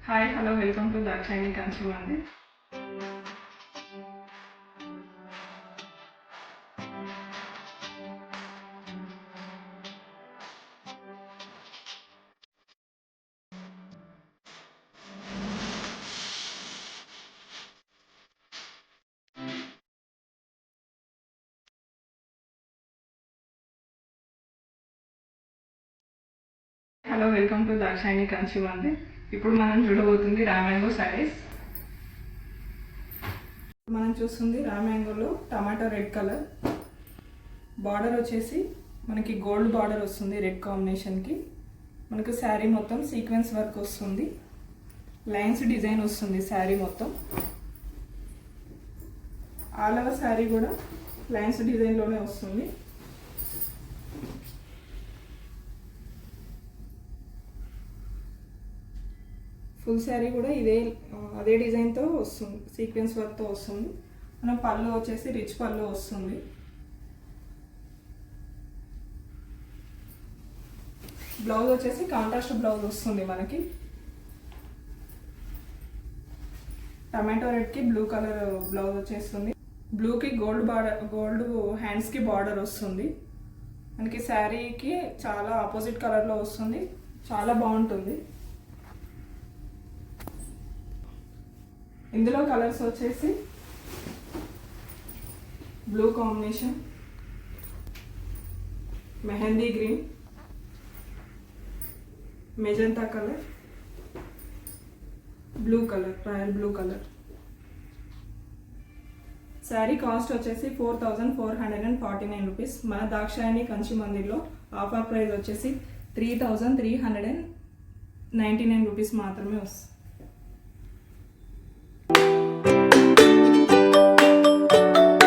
Hi hello welcome to Dakshayani Kanchi Mandi. Hello welcome to Dakshayani Kanchi Mandi. ఇప్పుడు మనం చూడబోతుంది రామ్యాంగో శారీస్. మనం చూస్తుంది రామ్యాంగోలో టమాటో రెడ్ కలర్ బార్డర్ వచ్చేసి మనకి గోల్డ్ బార్డర్ వస్తుంది రెడ్ కాంబినేషన్కి. మనకు శారీ మొత్తం సీక్వెన్స్ వర్క్ వస్తుంది, లైన్స్ డిజైన్ వస్తుంది శారీ మొత్తం. ఆల్ ఓవర్ శారీ కూడా లైన్స్ డిజైన్లోనే వస్తుంది. ఫుల్ శారీ కూడా అదే డిజైన్తో వస్తుంది, సీక్వెన్స్ వర్క్తో వస్తుంది. మన పళ్ళు వచ్చేసి రిచ్ పళ్ళు వస్తుంది. బ్లౌజ్ వచ్చేసి కాంట్రాస్ట్ బ్లౌజ్ వస్తుంది మనకి. టమాటో రెడ్కి బ్లూ కలర్ బ్లౌజ్ వచ్చేస్తుంది. బ్లూకి గోల్డ్ హ్యాండ్స్కి బార్డర్ వస్తుంది. మనకి శారీకి చాలా ఆపోజిట్ కలర్లో వస్తుంది, చాలా బాగుంటుంది. ఇందులో కలర్స్ వచ్చేసి blue combination, mehndi green, magenta colour, blue colour, royal blue colour. Sari cost వచ్చేసి 4449 రూపీస్. మన దాక్షాయణి కంచి మందిర్లో ఆఫర్ ప్రైస్ వచ్చేసి 3399 రూపీస్ మాత్రమే వస్తుంది.